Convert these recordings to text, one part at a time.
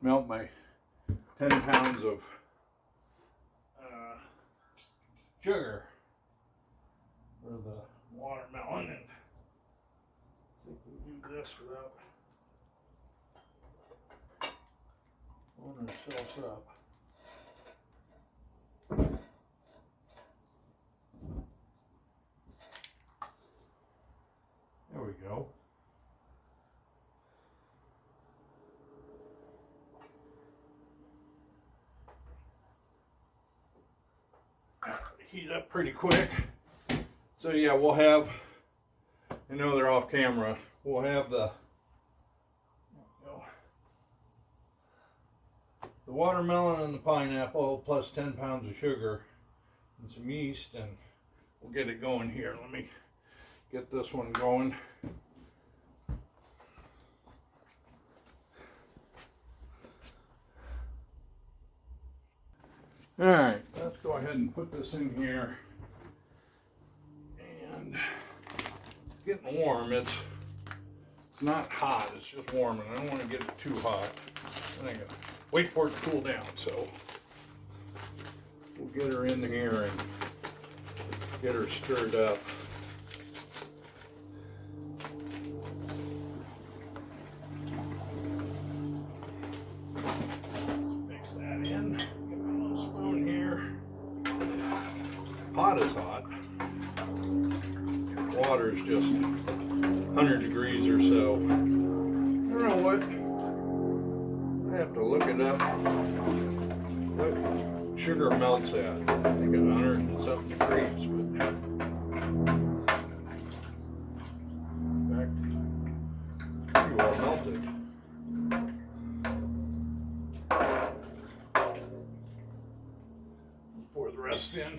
melt my 10 pounds of sugar for the watermelon, and I think we can do this without blowing ourselves up. There we go. Heat up pretty quick. So yeah, we'll have, I know they're off camera, we'll have the watermelon and the pineapple plus 10 pounds of sugar and some yeast, and we'll get it going here. Let me get this one going. All right, let's go ahead and put this in here. And it's getting warm. It's not hot, it's just warm, and I don't want to get it too hot. And I gotta wait for it to cool down, so we'll get her in here and get her stirred up. Mix that in. Get my little spoon here. Pot is hot. Water's just 100 degrees or so. I don't know what. I have to look it up. What sugar melts at? I think at 100 and something degrees, but in fact, pretty well melted. Pour the rest in.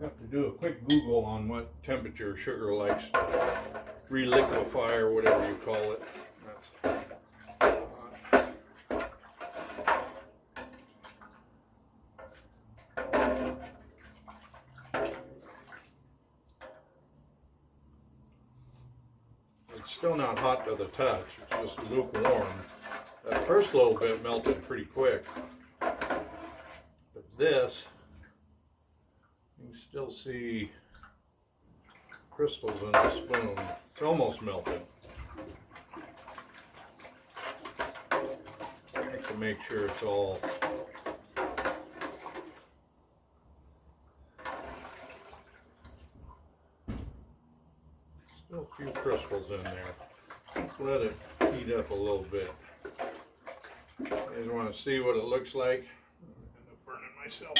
Have to do a quick Google on what temperature sugar likes to reliquefy, or whatever you call it. It's still not hot to the touch, it's just lukewarm. That first little bit melted pretty quick, but this, you can still see crystals in the spoon. It's almost melted. I have to make sure it's all still a few crystals in there. Let's let it heat up a little bit. You guys want to see what it looks like? I'm going to end up burning myself.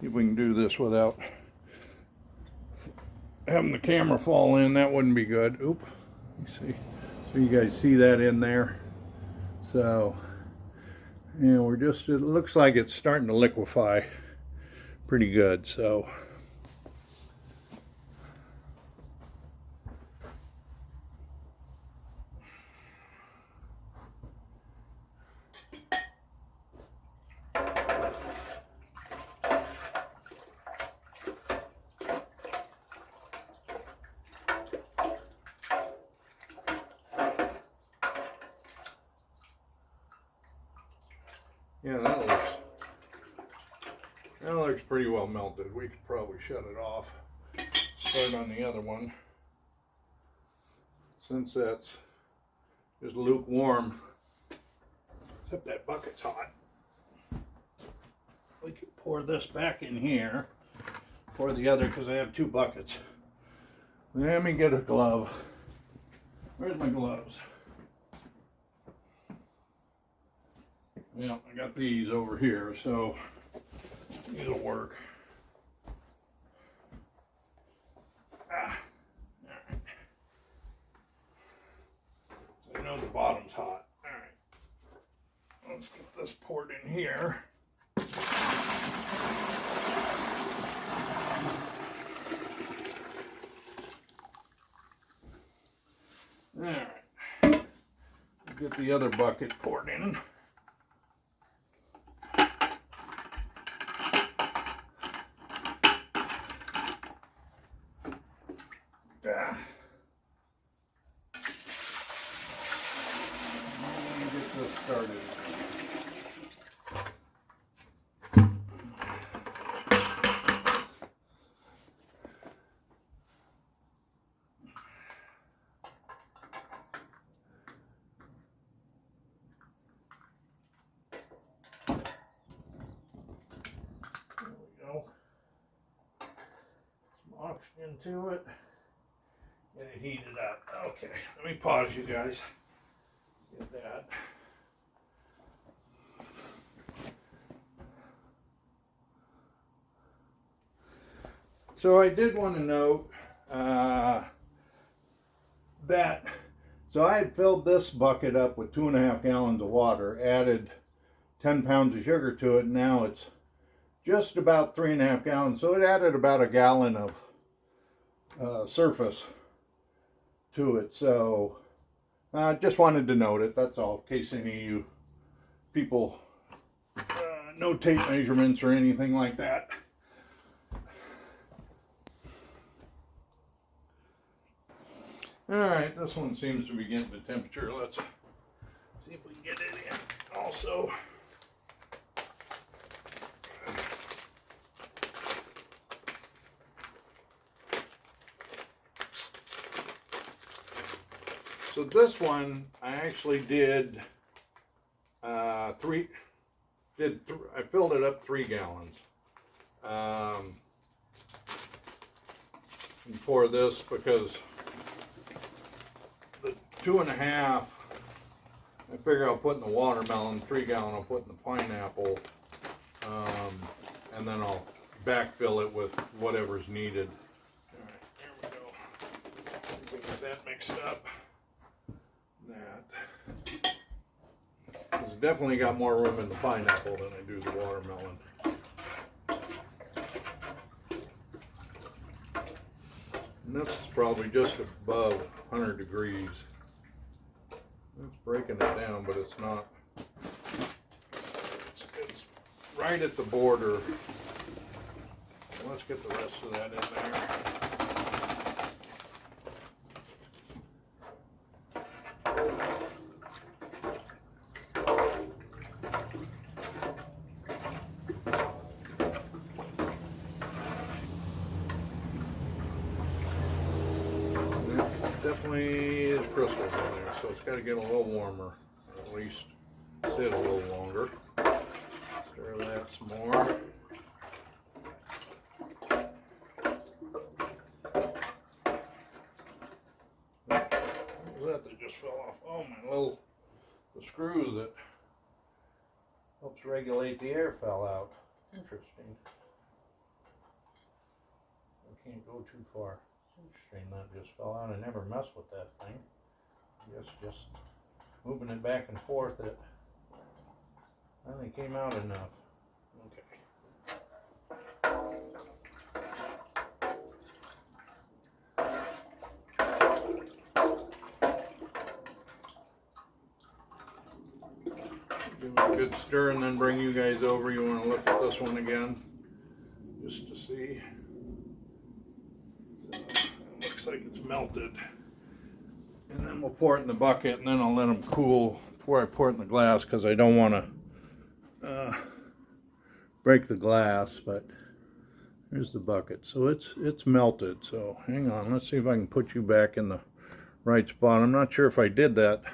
See if we can do this without having the camera fall in. That wouldn't be good. Oop. You see, so you guys see that in there. So, you know, it looks like it's starting to liquefy pretty good. So, yeah, that looks pretty well melted. We could probably shut it off. Start on the other one. Since that's just lukewarm, except that bucket's hot. We could pour this back in here. Pour the other, because I have two buckets. Let me get a glove. Where's my gloves? Yeah, I got these over here, so these will work. All right. So I know the bottom's hot. All right. Let's get this poured in here. All right. get the other bucket poured in. Get this started. Some oxygen to it. Get it heated up. Okay, let me pause you guys. Get that. So I did want to note that, so I had filled this bucket up with 2.5 gallons of water, added 10 pounds of sugar to it, and now it's just about 3.5 gallons. So it added about a gallon of surface to it. So I just wanted to note it, that's all, in case any of you people no tape measurements or anything like that. Alright, this one seems to be getting the temperature. Let's see if we can get it in also. So this one, I actually did I filled it up 3 gallons. And for this, because the 2.5, I figure I'll put in the watermelon, 3 gallon I'll put in the pineapple, and then I'll backfill it with whatever's needed. All right, there we go. We get that mixed up. It's definitely got more room in the pineapple than I do the watermelon. And this is probably just above 100 degrees. It's breaking it down, but it's not. It's right at the border. Let's get the rest of that in there. Definitely is crystals in there, so it's got to get a little warmer, or at least sit a little longer. Stir that some more. What was that just fell off? Oh, the screw that helps regulate the air fell out. Interesting. I can't go too far. Interesting, that just fell out. I never messed with that thing. I guess just moving it back and forth, it finally came out enough. Give it a good stir and then bring you guys over. You want to look at this one again, just to see. Like it's melted, and then we'll pour it in the bucket, and then I'll let them cool before I pour it in the glass, because I don't want to break the glass. But here's the bucket, so it's melted. So hang on, let's see if I can put you back in the right spot. I'm not sure if I did that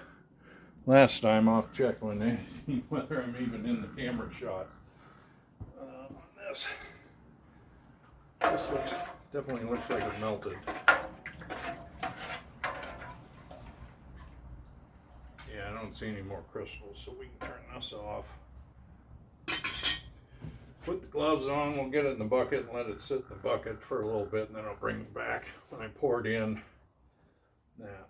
last time. I'll check when they see whether I'm even in the camera shot on this. This definitely looks like it melted. Yeah, I don't see any more crystals, so we can turn this off. Put the gloves on, we'll get it in the bucket and let it sit in the bucket for a little bit, and then I'll bring it back when I pour it in. That.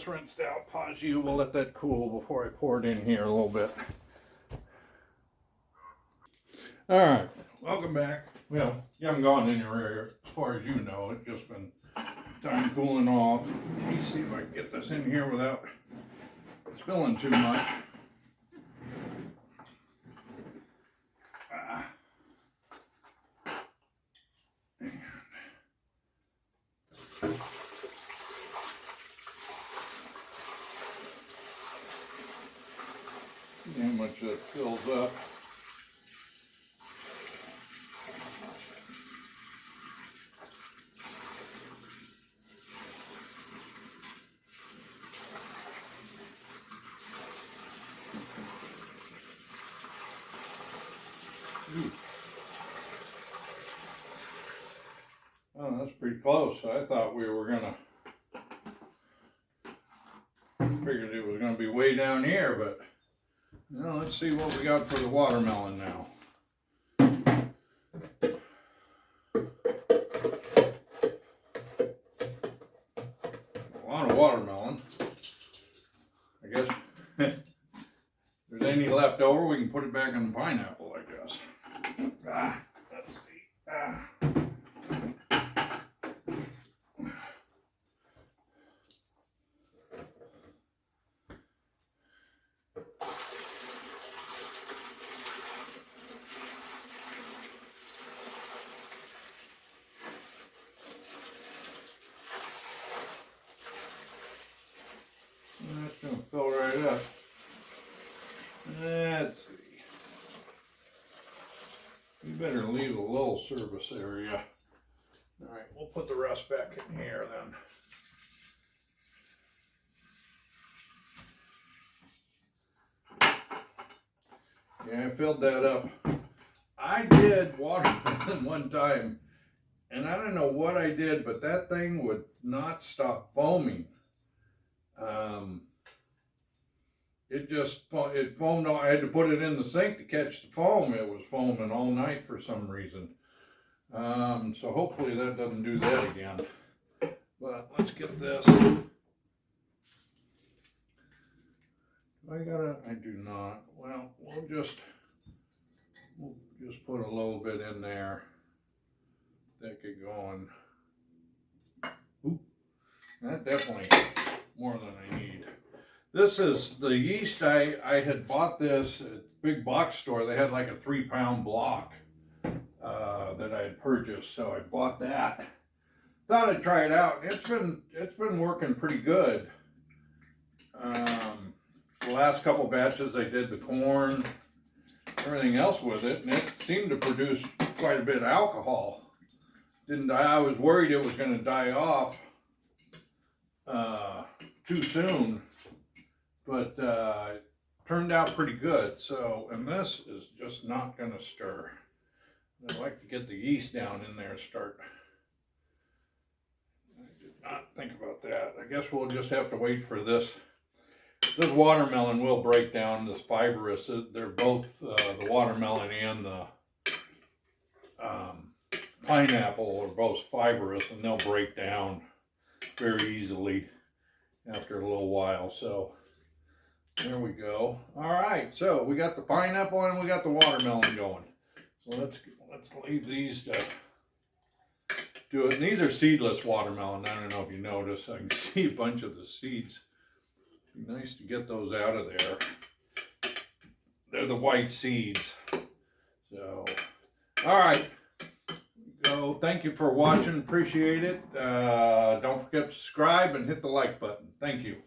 this rinsed out. Pause you. We'll let that cool before I pour it in here a little bit. All right, welcome back. Well, you haven't gone anywhere as far as you know. It's just been time cooling off. Let me see if I can get this in here without spilling too much. See how much that fills up. Oh, that's pretty close. I thought we were gonna, figured it was gonna be way down here, but now let's see what we got for the watermelon now. A lot of watermelon. I guess if there's any left over, we can put it back on the pineapple, I guess. Let's see. That's going to fill right up. Let's see. We better leave a little service area. All right, we'll put the rest back in here then. Yeah, I filled that up. I did watermelon one time, and I don't know what I did, but that thing would not stop foaming. It foamed. I had to put it in the sink to catch the foam. It was foaming all night for some reason. So hopefully that doesn't do that again. But let's get this. I do not. Well, we'll just put a little bit in there. Get it going. Oop, that definitely more than I need. This is the yeast. I had bought this at a big box store. They had like a 3-pound block that I had purchased, so I bought that. Thought I'd try it out. It's been working pretty good. The last couple batches I did the corn, everything else with it, and it seemed to produce quite a bit of alcohol. I was worried it was going to die off too soon. But it turned out pretty good. So, and this is just not going to stir. I'd like to get the yeast down in there and start. I did not think about that. I guess we'll just have to wait for this. This watermelon will break down, this fibrous. They're both, the watermelon and the pineapple are both fibrous, and they'll break down very easily after a little while. So there we go. All right, so we got the pineapple and we got the watermelon going. So let's leave these to do it. And these are seedless watermelon. I don't know if you notice. I can see a bunch of the seeds. It'd be nice to get those out of there. They're the white seeds. So, all right. So thank you for watching. Appreciate it. Don't forget to subscribe and hit the like button. Thank you.